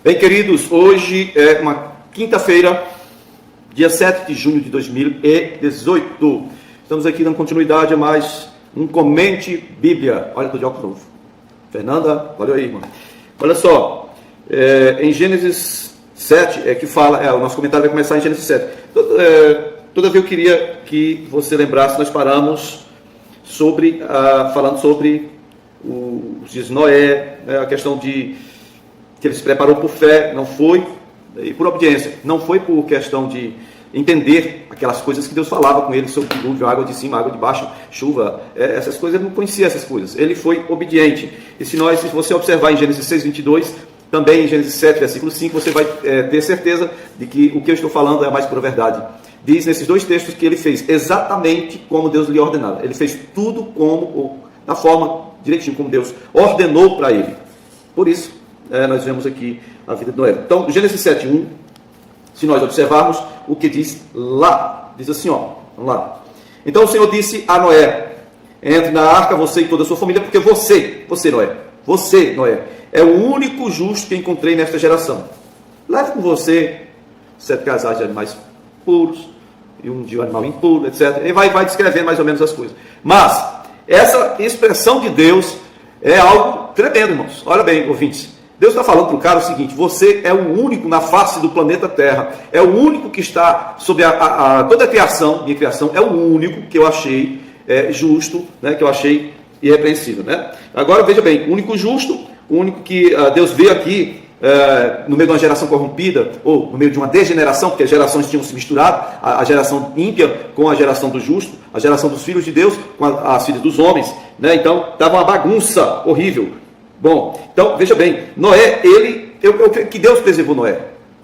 Bem, queridos, hoje é uma quinta-feira, dia 7 de junho de 2018. Estamos aqui dando continuidade a mais um Comente Bíblia. Olha, estou de óculos novo. Fernanda, valeu aí, irmão. Olha só, em Gênesis 7, que fala, o nosso comentário vai começar em Gênesis 7. Todavia eu queria que você lembrasse, nós paramos falando sobre os dias de Noé, a questão de que ele se preparou por fé, não foi, e por obediência, não foi por questão de entender aquelas coisas que Deus falava com ele sobre dilúvio, água de cima, água de baixo, chuva, essas coisas, ele não conhecia essas coisas, ele foi obediente. E se você observar em Gênesis 6, 22, também em Gênesis 7, versículo 5, você vai ter certeza de que o que eu estou falando é a mais pura verdade. Diz nesses dois textos que ele fez exatamente como Deus lhe ordenava, ele fez tudo da forma direitinho, como Deus ordenou para ele. Por isso, nós vemos aqui a vida de Noé. Então, Gênesis 7:1, se nós observarmos o que diz lá, diz assim, vamos lá. Então o Senhor disse a Noé: entre na arca você e toda a sua família, porque você, Noé, é o único justo que encontrei nesta geração. Leve com você 7 casais de animais puros e um de um animal impuro, etc. E vai descrevendo mais ou menos as coisas. Mas essa expressão de Deus é algo tremendo, irmãos. Olha bem, ouvintes. Deus está falando para o cara o seguinte: você é o único na face do planeta Terra, é o único que está sobre toda a criação, minha criação, é o único que eu achei justo, né, que eu achei irrepreensível. Né? Agora veja bem, o único justo, o único que Deus veio aqui no meio de uma geração corrompida, ou no meio de uma degeneração, porque as gerações tinham se misturado, a geração ímpia com a geração do justo, a geração dos filhos de Deus com as filhas dos homens, né? Então estava uma bagunça horrível. Bom, então veja bem, Noé, eu creio que Deus preservou Noé.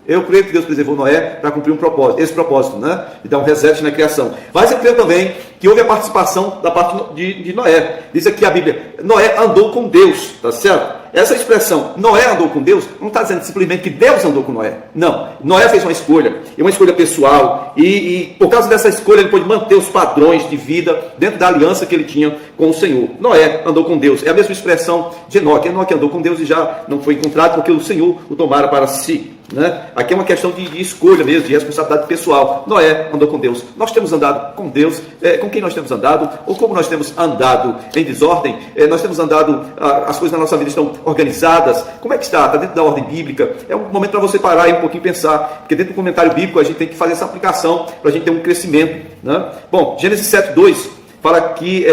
Eu creio que Deus preservou Noé para cumprir esse propósito, né? De dar um reset na criação. Mas eu creio também que houve a participação da parte de Noé. Diz aqui a Bíblia: Noé andou com Deus, tá certo? Essa expressão, Noé andou com Deus, não está dizendo simplesmente que Deus andou com Noé. Não, Noé fez uma escolha, e uma escolha pessoal, e por causa dessa escolha ele pôde manter os padrões de vida dentro da aliança que ele tinha com o Senhor. Noé andou com Deus, é a mesma expressão de Enoque. Enoque andou com Deus e já não foi encontrado porque o Senhor o tomara para si. Né? Aqui é uma questão de escolha mesmo, de responsabilidade pessoal. Noé andou com Deus. Nós temos andado com Deus. Com quem nós temos andado? Ou como nós temos andado em desordem? Nós temos andado, as coisas na nossa vida estão organizadas? Como é que está? Está dentro da ordem bíblica? É um momento para você parar e um pouquinho pensar, porque dentro do comentário bíblico a gente tem que fazer essa aplicação para a gente ter um crescimento. Né? Bom, Gênesis 7:2 fala que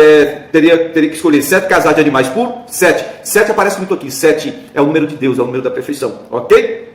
teria que escolher 7 casais de animais puros. 7 aparece muito aqui. 7 é o número de Deus, é o número da perfeição. Ok?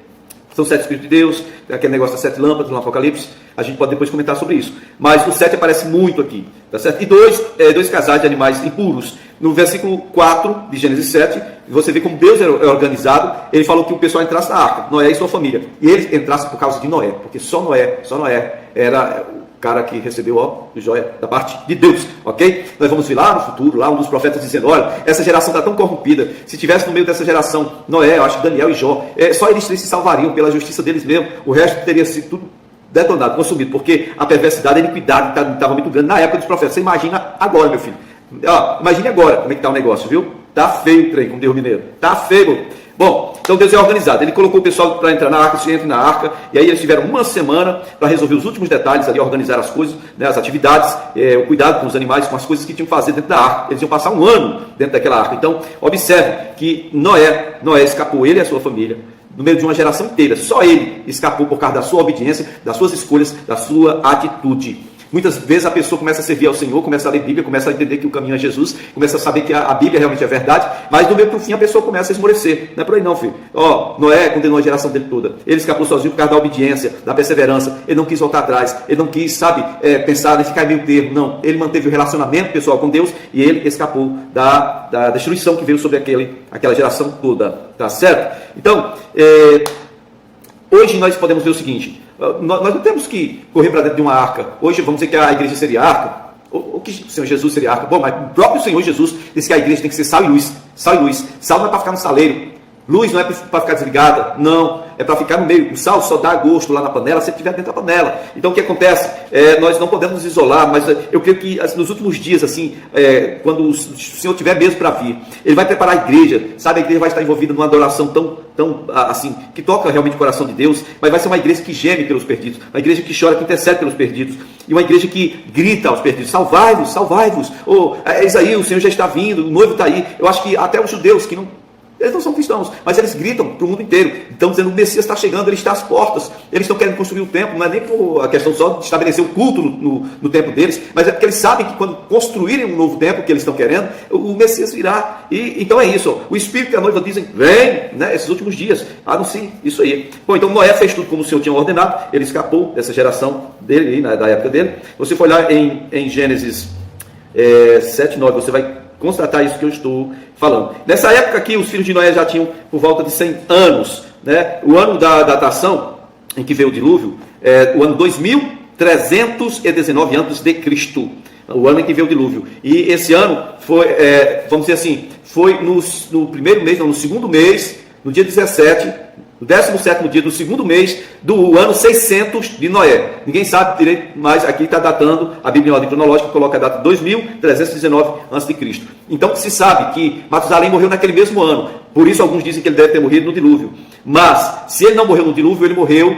São 7 Espíritos de Deus, aquele negócio das 7 lâmpadas no Apocalipse, a gente pode depois comentar sobre isso. Mas o 7 aparece muito aqui, tá certo? E 2 casais de animais impuros. No versículo 4 de Gênesis 7, você vê como Deus é organizado. Ele falou que o pessoal entrasse na arca, Noé e sua família. E eles entrassem por causa de Noé, porque só Noé era cara que recebeu o joia da parte de Deus, ok? Nós vamos ver lá no futuro, lá um dos profetas dizendo: olha, essa geração está tão corrompida, se tivesse no meio dessa geração Noé, eu acho que Daniel e Jó, só eles três se salvariam pela justiça deles mesmos, o resto teria sido tudo detonado, consumido, porque a perversidade, a iniquidade estava muito grande na época dos profetas. Você imagina agora, meu filho, imagine agora como é que está o negócio, viu? Tá feio o trem, como diz o mineiro, tá feio. Bom, então Deus é organizado. Ele colocou o pessoal para entrar na arca, se entra na arca, e aí eles tiveram uma semana para resolver os últimos detalhes ali, organizar as coisas, né, as atividades, o cuidado com os animais, com as coisas que tinham que fazer dentro da arca. Eles iam passar um ano dentro daquela arca. Então, observe que Noé escapou, ele e a sua família, no meio de uma geração inteira. Só ele escapou por causa da sua obediência, das suas escolhas, da sua atitude. Muitas vezes a pessoa começa a servir ao Senhor, começa a ler Bíblia, começa a entender que o caminho é Jesus, começa a saber que a Bíblia realmente é verdade, mas do meio para o fim a pessoa começa a esmorecer. Não é por aí não, filho. Noé condenou a geração dele toda. Ele escapou sozinho por causa da obediência, da perseverança. Ele não quis voltar atrás, ele não quis, pensar em ficar meio termo. Não, ele manteve o relacionamento pessoal com Deus e ele escapou da destruição que veio sobre aquela geração toda. Tá certo? Então, hoje nós podemos ver o seguinte: nós não temos que correr para dentro de uma arca. Hoje vamos dizer que a igreja seria a arca, ou que o Senhor Jesus seria a arca. Bom, mas o próprio Senhor Jesus disse que a igreja tem que ser sal e luz. Sal e luz. Sal não é para ficar no saleiro. Luz não é para ficar desligada, não, é para ficar no meio. O sal só dá gosto lá na panela se estiver dentro da panela. Então o que acontece? Nós não podemos nos isolar, mas eu creio que nos últimos dias, assim, quando o Senhor tiver mesmo para vir, Ele vai preparar a igreja, sabe? A igreja vai estar envolvida numa adoração tão assim, que toca realmente o coração de Deus, mas vai ser uma igreja que geme pelos perdidos, uma igreja que chora, que intercede pelos perdidos, e uma igreja que grita aos perdidos: salvai-vos, salvai-vos, eis aí, o Senhor já está vindo, o noivo está aí. Eu acho que até os judeus que eles não são cristãos, mas eles gritam para o mundo inteiro. Estão dizendo que o Messias está chegando, ele está às portas. Eles estão querendo construir o templo, não é nem por a questão só de estabelecer o culto no templo deles, mas é porque eles sabem que quando construírem um novo templo que eles estão querendo, o Messias virá. E então é isso. O Espírito e a noiva dizem: vem, né, esses últimos dias. Anunciem isso aí. Bom, então Noé fez tudo como o Senhor tinha ordenado. Ele escapou dessa geração dele, da época dele. Você for olhar em Gênesis 7, 9, você vai constatar isso que eu estou falando. Nessa época aqui, os filhos de Noé já tinham por volta de 100 anos. Né? O ano da datação em que veio o dilúvio é o ano 2319 a.C., o ano em que veio o dilúvio. E esse ano foi, vamos dizer assim, foi no primeiro mês, não, no segundo mês, no dia 17, no 17º dia do segundo mês do ano 600 de Noé. Ninguém sabe direito, mas aqui está datando, a Bíblia em ordem cronológica coloca a data 2319 a.C. Então se sabe que Matusalém morreu naquele mesmo ano. Por isso alguns dizem que ele deve ter morrido no dilúvio. Mas se ele não morreu no dilúvio, ele morreu,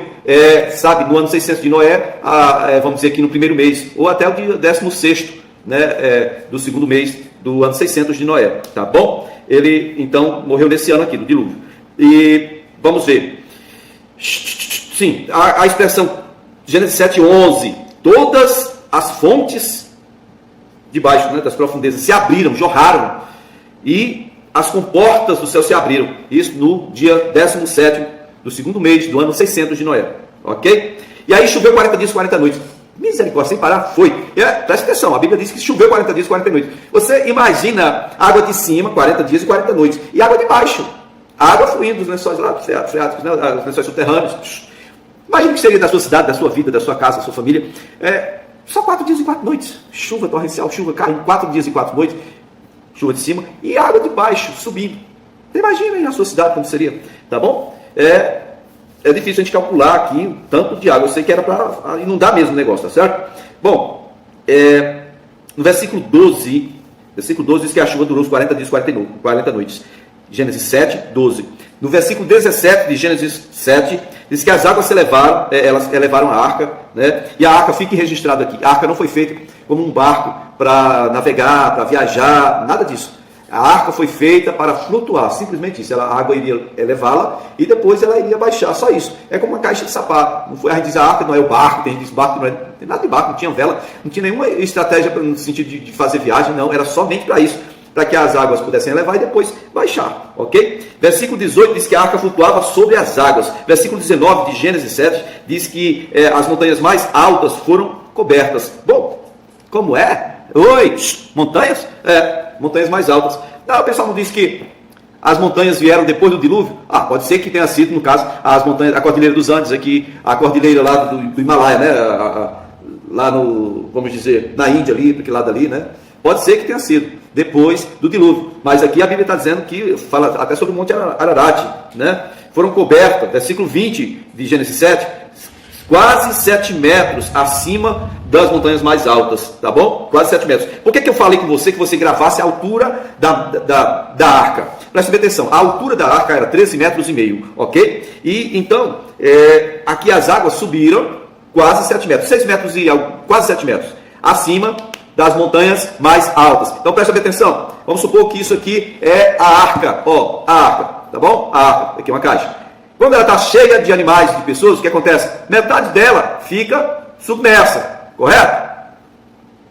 no ano 600 de Noé, vamos dizer aqui no primeiro mês, ou até o dia 16º, né, do segundo mês do ano 600 de Noé. Tá bom? Ele então morreu nesse ano aqui, do dilúvio. E vamos ver. Sim, a expressão Gênesis 7:11, todas as fontes debaixo, né, das profundezas se abriram, jorraram, e as comportas do céu se abriram. Isso no dia 17º do segundo mês do ano 600 de Noé. Ok? E aí choveu 40 dias e 40 noites. Misericórdia, sem parar, foi. Presta atenção, a Bíblia diz que choveu 40 dias e 40 noites. Você imagina água de cima, 40 dias e 40 noites, e água de baixo. A água fluindo dos lençóis lá, freáticos, né, os lençóis subterrâneos. Imagina o que seria da sua cidade, da sua vida, da sua casa, da sua família. Só 4 dias e 4 noites. Chuva torrencial, chuva caindo, 4 dias e 4 noites. Chuva de cima e água de baixo subindo. Imagina aí na sua cidade como seria. Tá bom? É difícil a gente calcular aqui o tanto de água. Eu sei que era para inundar mesmo o negócio, tá certo? Bom, no versículo 12 diz que a chuva durou os 40 dias e 40 noites. Gênesis 7, 12. No versículo 17 de Gênesis 7, diz que as águas se elevaram, elas elevaram a arca, né? E a arca fica registrada aqui. A arca não foi feita como um barco para navegar, para viajar, nada disso. A arca foi feita para flutuar, simplesmente isso. A água iria elevá-la e depois ela iria baixar, só isso. É como uma caixa de sapato. Não foi, a gente diz a arca não é o barco, tem gente que diz barco não tem nada de barco, não tinha vela, não tinha nenhuma estratégia no sentido de fazer viagem, não, era somente para isso, para que as águas pudessem elevar e depois baixar, ok? Versículo 18 diz que a arca flutuava sobre as águas. Versículo 19 de Gênesis 7 diz que as montanhas mais altas foram cobertas. Bom, como é? Oi, montanhas? Montanhas mais altas. Não, o pessoal não diz que as montanhas vieram depois do dilúvio? Pode ser que tenha sido, no caso, as montanhas, a Cordilheira dos Andes aqui, a Cordilheira lá do Himalaia, né? Lá no, vamos dizer, na Índia ali, para aquele lado ali, né? Pode ser que tenha sido depois do dilúvio, mas aqui a Bíblia está dizendo que, fala até sobre o Monte Ararat, né? Foram cobertas, versículo 20 de Gênesis 7, quase 7 metros acima das montanhas mais altas, tá bom? Quase 7 metros. Por que eu falei com você que você gravasse a altura da arca? Preste atenção, a altura da arca era 13,5 metros, ok? E então, aqui as águas subiram quase 7 metros, 6 metros e quase 7 metros, acima das montanhas mais altas. Então preste atenção, vamos supor que isso aqui é a arca, a arca, tá bom? A arca, aqui é uma caixa. Quando ela está cheia de animais, de pessoas, o que acontece? Metade dela fica submersa, correto?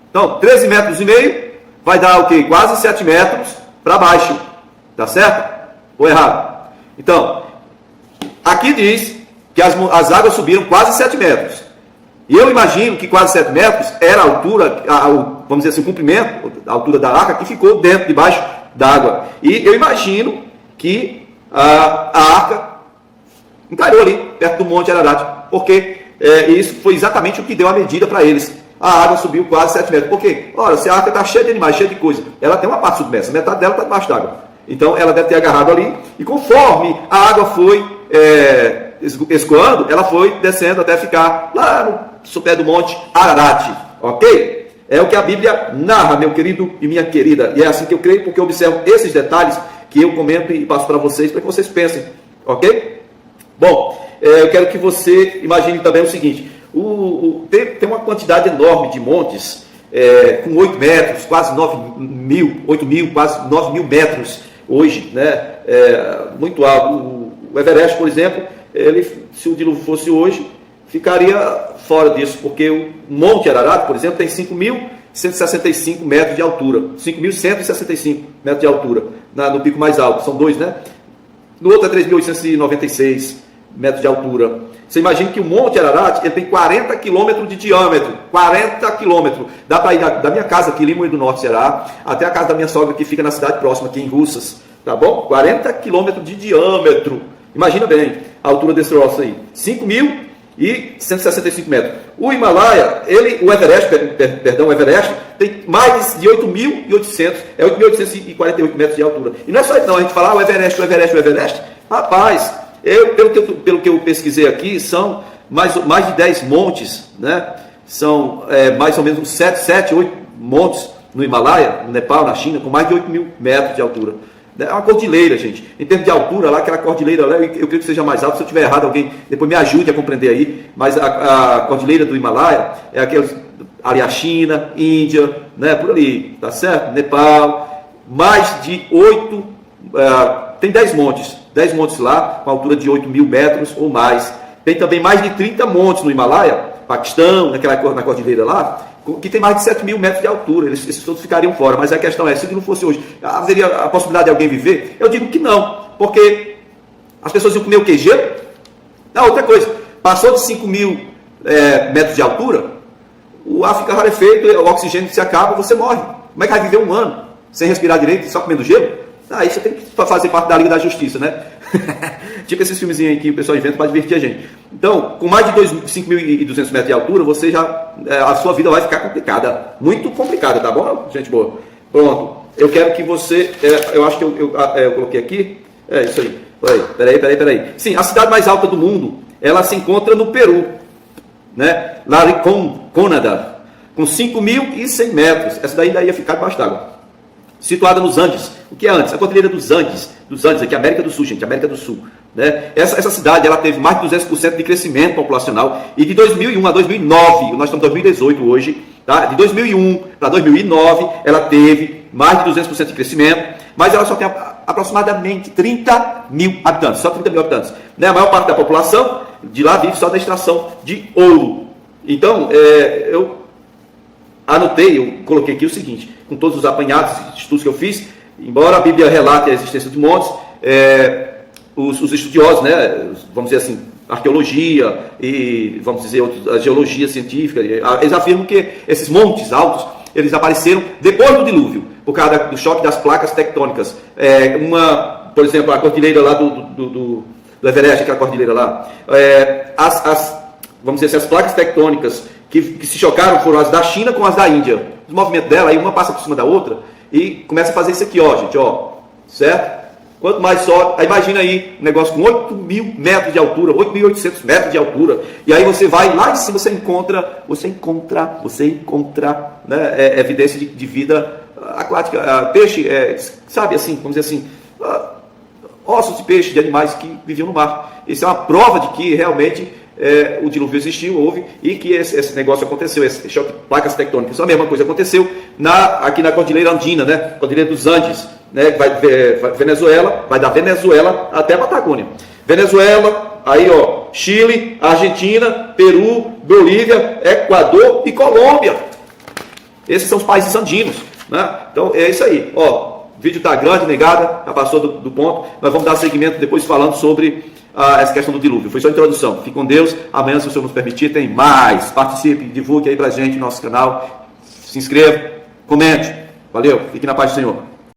Então, 13,5 metros vai dar o quê? Quase 7 metros para baixo, tá certo? Ou errado? Então, aqui diz que as águas subiram quase 7 metros. E eu imagino que quase 7 metros era a altura, vamos dizer assim, o comprimento, a altura da arca que ficou debaixo d'água. E eu imagino que a arca encalhou ali, perto do Monte Ararat, porque isso foi exatamente o que deu a medida para eles. A água subiu quase 7 metros. Por quê? Olha, se a arca está cheia de animais, cheia de coisa, ela tem uma parte submersa, metade dela está debaixo d'água. Então ela deve ter agarrado ali, e conforme a água foi escoando, ela foi descendo até ficar lá no pé do monte Ararat, ok? É o que a Bíblia narra, meu querido e minha querida, e é assim que eu creio, porque eu observo esses detalhes que eu comento e passo para vocês vocês pensem, ok? Bom, eu quero que você imagine também o seguinte, tem uma quantidade enorme de montes, com 8 metros, quase 8 mil, quase 9 mil metros hoje, né? Muito alto. O Everest, por exemplo, se o dilúvio fosse hoje, ficaria fora disso, porque o Monte Ararat, por exemplo, tem 5.165 metros de altura, 5.165 metros de altura, no pico mais alto, são dois, né? No outro é 3.896 metros de altura. Você imagina que o Monte Ararat ele tem 40 quilômetros de diâmetro, 40 quilômetros. Dá para ir da minha casa aqui em Limoeiro do Norte, Ceará, até a casa da minha sogra que fica na cidade próxima, aqui em Russas, tá bom? 40 quilômetros de diâmetro. Imagina bem a altura desse troço aí, 5.165 metros. O Himalaia, o Everest tem mais de 8.800, 8.848 metros de altura. E não é só isso não, a gente fala, o Everest. Rapaz, pelo que eu pesquisei aqui, são mais de 10 montes, né? São mais ou menos uns 7, 8 montes no Himalaia, no Nepal, na China, com mais de 8.000 metros de altura. É uma cordilheira, gente. Em termos de altura, lá, aquela cordilheira lá, eu creio que seja mais alta. Se eu estiver errado, alguém depois me ajude a compreender aí. Mas a cordilheira do Himalaia é aqueles ali a China, Índia, né, por ali, tá certo? Nepal, mais de 8, tem 10 montes lá, com altura de 8.000 metros ou mais. Tem também mais de 30 montes no Himalaia, Paquistão, na cordilheira lá, que tem mais de 7.000 metros de altura. Esses todos ficariam fora, mas a questão é, se não fosse hoje, haveria a possibilidade de alguém viver? Eu digo que não, porque as pessoas iam comer o quê? Gelo? Outra coisa, passou de 5.000 metros de altura, o ar fica rarefeito, o oxigênio se acaba, você morre. Como é que vai viver um ano sem respirar direito, só comendo gelo? Aí você tem que fazer parte da Liga da Justiça, né? Tipo esses filmezinhos aí que o pessoal inventa para divertir a gente. Então, com mais de 5.200 metros de altura, você a sua vida vai ficar complicada. Muito complicada, tá bom, gente boa? Pronto. Eu quero que você... eu acho que eu coloquei aqui. É isso aí. Peraí. Sim, a cidade mais alta do mundo, ela se encontra no Peru, né? Laricónada, com 5.100 metros. Essa daí ainda ia ficar debaixo d'água. Situada nos Andes. O que é Andes? A cordilheira dos Andes aqui, América do Sul, gente, América do Sul. Né? Essa cidade, ela teve mais de 200% de crescimento populacional, e de 2001 a 2009, nós estamos em 2018 hoje, tá? De 2001 para 2009, ela teve mais de 200% de crescimento, mas ela só tem aproximadamente 30 mil habitantes, só 30 mil habitantes. Né? A maior parte da população de lá vive só da extração de ouro. Então, eu coloquei aqui o seguinte, com todos os apanhados, estudos que eu fiz, embora a Bíblia relate a existência de montes, os estudiosos, né, vamos dizer assim, arqueologia e, vamos dizer, a geologia científica, eles afirmam que esses montes altos, eles apareceram depois do dilúvio, por causa do choque das placas tectônicas. Por exemplo, a cordilheira lá do Everest, aquela cordilheira lá, vamos dizer assim, as placas tectônicas que se chocaram foram as da China com as da Índia. Os movimentos dela, aí uma passa por cima da outra e começa a fazer isso aqui, ó, gente, ó, certo? Quanto mais sobe, aí imagina aí, um negócio com 8.000 metros de altura, 8.800 metros de altura, e aí você vai lá em cima, você encontra, né, evidência de vida aquática, peixe, sabe assim, vamos dizer assim, ossos de peixe, de animais que viviam no mar. Isso é uma prova de que realmente o dilúvio existiu, houve, e que esse negócio aconteceu, esse choque de placas tectônicas. A mesma coisa aconteceu aqui na Cordilheira Andina, né? Cordilheira dos Andes, né? Vai da Venezuela até a Patagônia. Venezuela, aí ó, Chile, Argentina, Peru, Bolívia, Equador e Colômbia. Esses são os países andinos, né? Então é isso aí, ó. O vídeo está grande, negada, já passou do ponto. Nós vamos dar seguimento depois falando sobre essa questão do dilúvio. Foi só a introdução. Fique com Deus. Amanhã, se o Senhor nos permitir, tem mais. Participe, divulgue aí pra gente no nosso canal. Se inscreva, comente. Valeu. Fique na paz do Senhor.